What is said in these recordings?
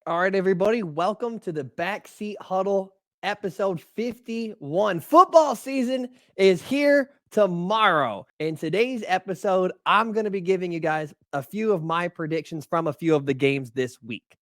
All right, everybody, welcome to the Backseat Huddle, episode 51. Football season is here tomorrow. In today's episode, I'm going to be giving you guys a few of my predictions from a few of the games this week.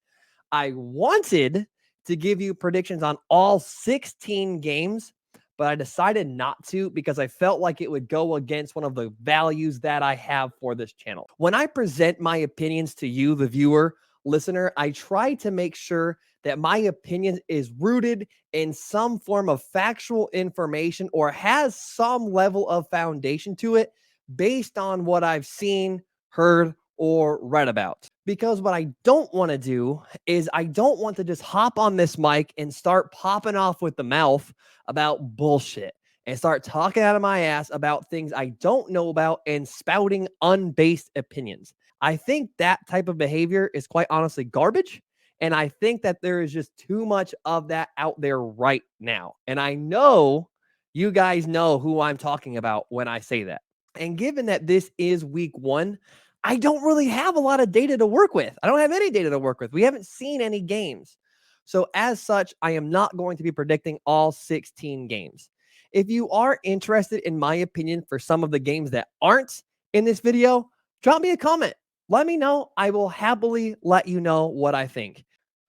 I wanted to give you predictions on all 16 games, but I decided not to because I felt like it would go against one of the values that I have for this channel. When I present my opinions to you, the viewer, listener, I try to make sure that my opinion is rooted in some form of factual information or has some level of foundation to it based on what I've seen, heard, or read about. Because what I don't want to do is I don't want to just hop on this mic and start popping off with the mouth about bullshit and start talking out of my ass about things I don't know about and spouting unbased opinions. I think that type of behavior is quite honestly garbage. And I think that there is just too much of that out there right now. And I know you guys know who I'm talking about when I say that. And given that this is week one, I don't really have a lot of data to work with. I don't have any data to work with. We haven't seen any games. So as such, I am not going to be predicting all 16 games. If you are interested in my opinion for some of the games that aren't in this video, drop me a comment. Let me know. I will happily let you know what I think.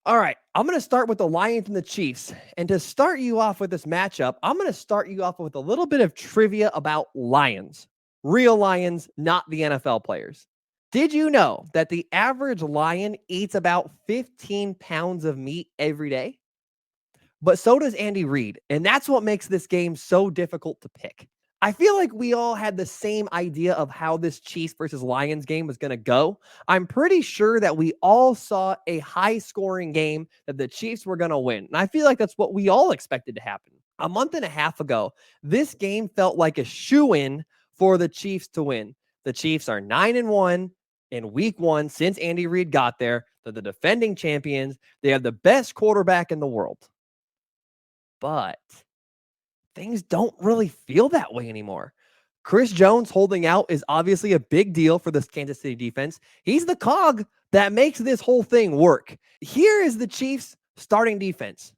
All right, I'm going to start with the Lions and the Chiefs. And to start you off with this matchup, I'm going to start you off with a little bit of trivia about Lions. Real Lions, not the NFL players. Did you know that the average lion eats about 15 pounds of meat every day? But so does Andy Reid. And that's what makes this game so difficult to pick. I feel like we all had the same idea of how this Chiefs versus Lions game was going to go. I'm pretty sure that we all saw a high scoring game that the Chiefs were going to win. And I feel like that's what we all expected to happen. A month and a half ago, this game felt like a shoo-in for the Chiefs to win. The Chiefs are 9-1 in week one since Andy Reid got there. They're the defending champions. They have the best quarterback in the world. But things don't really feel that way anymore. Chris Jones holding out is obviously a big deal for this Kansas City defense. He's the cog that makes this whole thing work. Here is the Chiefs' starting defense.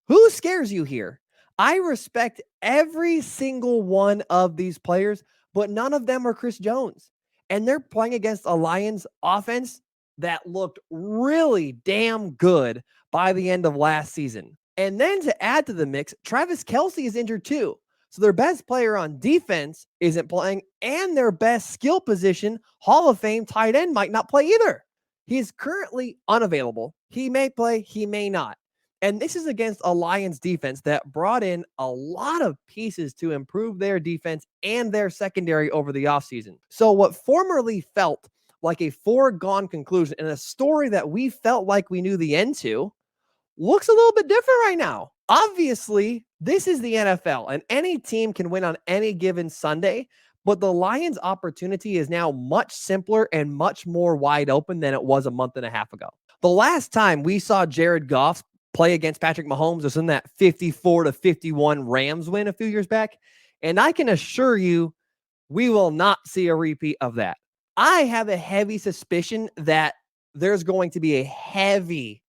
Who scares you here? I respect every single one of these players, but none of them are Chris Jones. And they're playing against a Lions offense that looked really damn good by the end of last season. And then to add to the mix, Travis Kelce is injured too. So their best player on defense isn't playing, and their best skill position, Hall of Fame tight end, might not play either. He's currently unavailable. He may play, he may not. And this is against a Lions defense that brought in a lot of pieces to improve their defense and their secondary over the offseason. So what formerly felt like a foregone conclusion and a story that we felt like we knew the end to looks a little bit different right now. Obviously, this is the NFL, and any team can win on any given Sunday, but the Lions' opportunity is now much simpler and much more wide open than it was a month and a half ago. The last time we saw Jared Goff play against Patrick Mahomes was in that 54-51 Rams win a few years back, and I can assure you we will not see a repeat of that. I have a heavy suspicion that there's going to be a heavy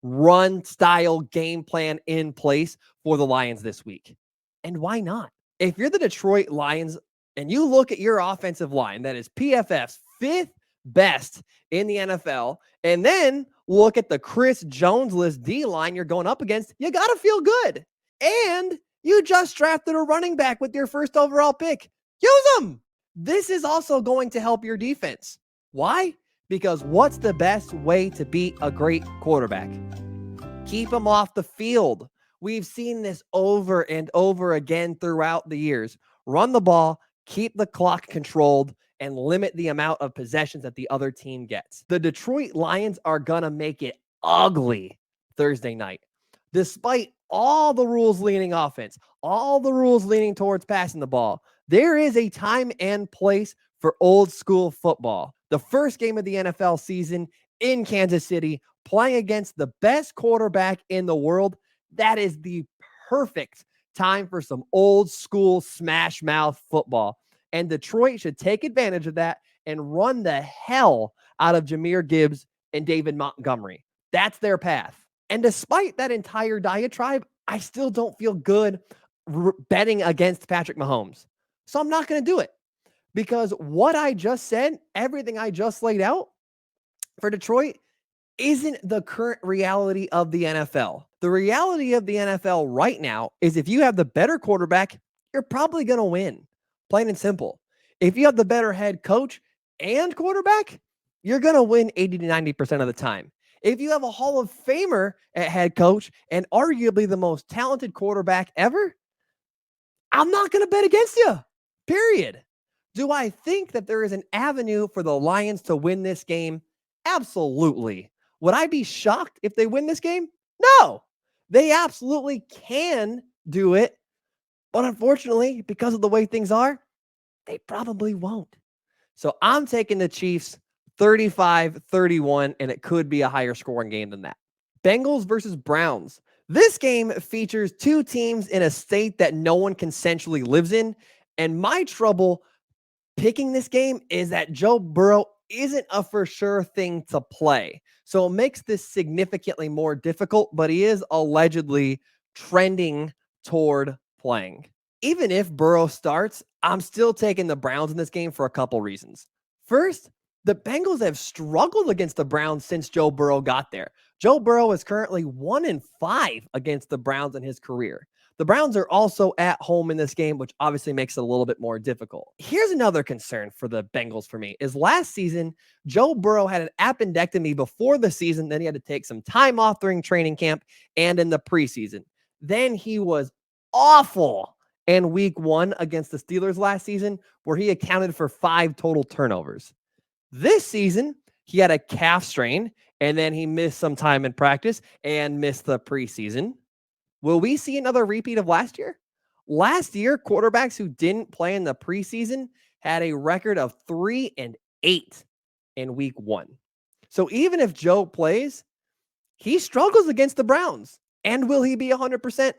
run style game plan in place for the Lions this week. And why not? If you're the Detroit Lions and you look at your offensive line, that is PFF's fifth best in the NFL, and then look at the Chris Jones-less D line you're going up against, you got to feel good. And you just drafted a running back with your first overall pick. Use them. This is also going to help your defense. Why? Because what's the best way to beat a great quarterback? Keep him off the field. We've seen this over and over again throughout the years. Run the ball, keep the clock controlled, and limit the amount of possessions that the other team gets. The Detroit Lions are going to make it ugly Thursday night. Despite all the rules leaning offense, all the rules leaning towards passing the ball, there is a time and place for old school football. The first game of the NFL season in Kansas City, playing against the best quarterback in the world. That is the perfect time for some old school smash mouth football. And Detroit should take advantage of that and run the hell out of Jahmyr Gibbs and David Montgomery. That's their path. And despite that entire diatribe, I still don't feel good betting against Patrick Mahomes. So I'm not going to do it because what I just said, everything I just laid out for Detroit isn't the current reality of the NFL. The reality of the NFL right now is if you have the better quarterback, you're probably going to win. Plain and simple. If you have the better head coach and quarterback, you're going to win 80 to 90% of the time. If you have a Hall of Famer at head coach and arguably the most talented quarterback ever, I'm not going to bet against you, period. Do I think that there is an avenue for the Lions to win this game? Absolutely. Would I be shocked if they win this game? No. They absolutely can do it. But unfortunately, because of the way things are, they probably won't. So I'm taking the Chiefs 35-31, and it could be a higher scoring game than that. Bengals versus Browns. This game features two teams in a state that no one consensually lives in. And my trouble picking this game is that Joe Burrow isn't a for sure thing to play. So it makes this significantly more difficult, but he is allegedly trending toward playing. Even if Burrow starts, I'm still taking the Browns in this game for a couple reasons. First, the Bengals have struggled against the Browns since Joe Burrow got there. Joe Burrow is currently 1-5 against the Browns in his career. The Browns are also at home in this game, which obviously makes it a little bit more difficult. Here's another concern for the Bengals for me is last season, Joe Burrow had an appendectomy before the season. Then he had to take some time off during training camp and in the preseason. Then he was awful in week 1 against the Steelers last season, where he accounted for 5 total turnovers. This season, he had a calf strain, and then he missed some time in practice and missed the preseason. Will we see another repeat of last year? Last year, quarterbacks who didn't play in the preseason had a record of 3-8 in week 1. So even if Joe plays, he struggles against the Browns. And will he be 100%?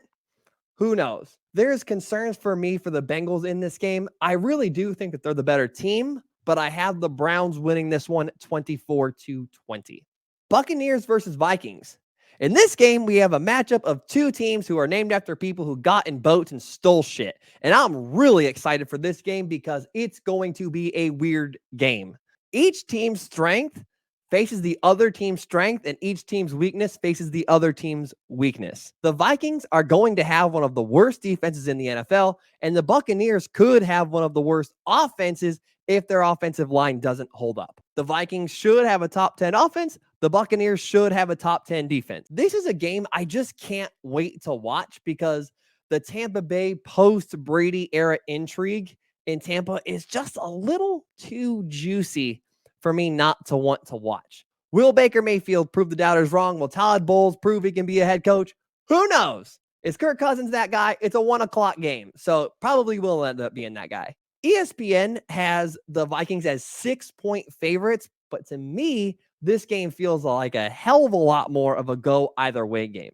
Who knows? There's concerns for me for the Bengals in this game. I really do think that they're the better team, but I have the Browns winning this one 24-20. Buccaneers versus Vikings. In this game, we have a matchup of two teams who are named after people who got in boats and stole shit. And I'm really excited for this game because it's going to be a weird game. Each team's strength faces the other team's strength, and each team's weakness faces the other team's weakness. The Vikings are going to have one of the worst defenses in the NFL, and the Buccaneers could have one of the worst offenses if their offensive line doesn't hold up. The Vikings should have a top 10 offense. The Buccaneers should have a top 10 defense. This is a game I just can't wait to watch because the Tampa Bay post-Brady era intrigue in Tampa is just a little too juicy for me not to want to watch. Will Baker Mayfield prove the doubters wrong? Will Todd Bowles prove he can be a head coach? Who knows? Is Kirk Cousins that guy? It's a 1:00 game, so probably will end up being that guy. ESPN has the Vikings as 6-point favorites, but to me, this game feels like a hell of a lot more of a go either way game.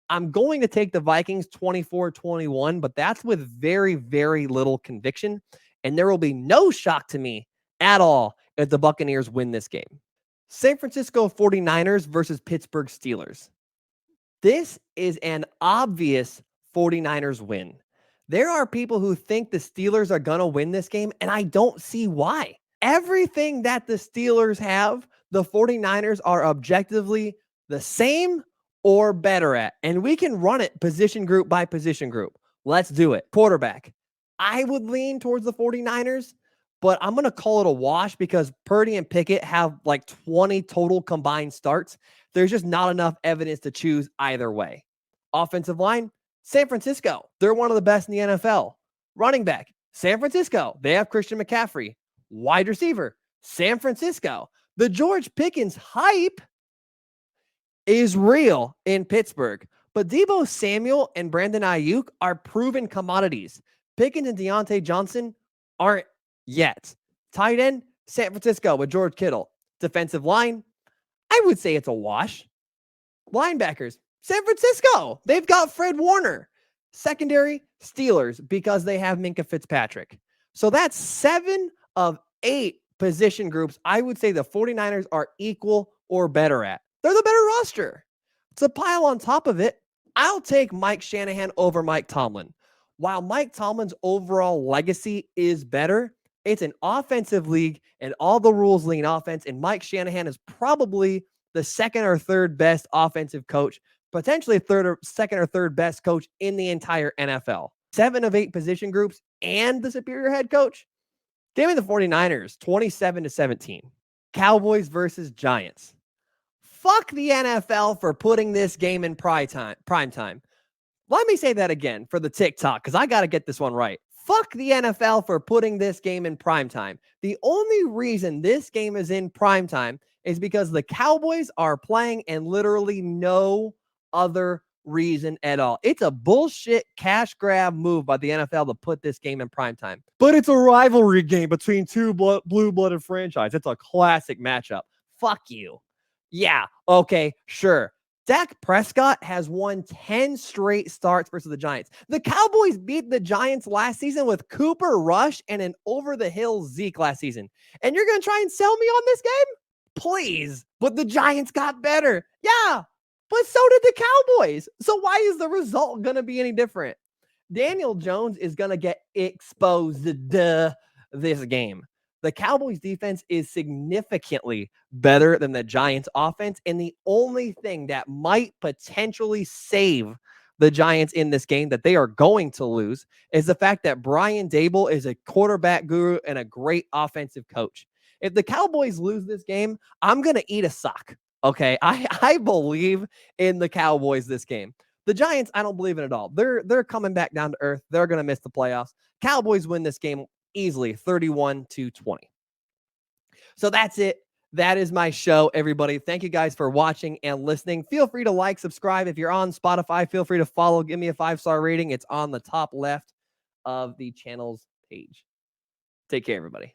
I'm going to take the Vikings 24-21, but that's with very, very little conviction, and there will be no shock to me at all if the Buccaneers win this game. San Francisco 49ers versus Pittsburgh Steelers. This is an obvious 49ers win. There are people who think the Steelers are going to win this game, and I don't see why. Everything that the Steelers have, the 49ers are objectively the same or better at, and we can run it position group by position group. Let's do it. Quarterback. I would lean towards the 49ers, but I'm going to call it a wash because Purdy and Pickett have like 20 total combined starts. There's just not enough evidence to choose either way. Offensive line, San Francisco. They're one of the best in the NFL. Running back, San Francisco. They have Christian McCaffrey. Wide receiver, San Francisco. The George Pickens hype is real in Pittsburgh, but Deebo Samuel and Brandon Ayuk are proven commodities. Pickens and Deontay Johnson aren't yet. Tight end, San Francisco with George Kittle. Defensive line, I would say it's a wash. Linebackers, San Francisco. They've got Fred Warner. Secondary, Steelers, because they have Minkah Fitzpatrick. So that's 7 of 8 position groups I would say the 49ers are equal or better at. They're the better roster. To pile on top of it, I'll take Mike Shanahan over Mike Tomlin. While Mike Tomlin's overall legacy is better, it's an offensive league and all the rules lean offense. And Mike Shanahan is probably the second or third best offensive coach, potentially second or third best coach in the entire NFL. 7 of 8 position groups and the superior head coach. Give me the 49ers, 27-17. Cowboys versus Giants. Fuck the NFL for putting this game in prime time. Let me say that again for the TikTok, because I got to get this one right. Fuck the NFL for putting this game in prime time. The only reason this game is in prime time is because the Cowboys are playing and literally no other reason at all. It's a bullshit cash grab move by the NFL to put this game in prime time. But it's a rivalry game between two blue-blooded franchises. It's a classic matchup. Fuck you. Yeah, okay, sure. Dak Prescott has won 10 straight starts versus the Giants. The Cowboys beat the Giants last season with Cooper Rush and an over-the-hill Zeke last season. And you're going to try and sell me on this game? Please. But the Giants got better. Yeah, but so did the Cowboys. So why is the result going to be any different? Daniel Jones is going to get exposed this game. The Cowboys defense is significantly better than the Giants offense. And the only thing that might potentially save the Giants in this game that they are going to lose is the fact that Brian Daboll is a quarterback guru and a great offensive coach. If the Cowboys lose this game, I'm going to eat a sock. Okay. I believe in the Cowboys this game. The Giants, I don't believe in at all. They're coming back down to earth. They're going to miss the playoffs. Cowboys win this game easily, 31-20. So that's it. That is my show, everybody. Thank you guys for watching and listening. Feel free to like, subscribe. If you're on Spotify, feel free to follow. Give me a 5-star rating. It's on the top left of the channel's page. Take care, everybody.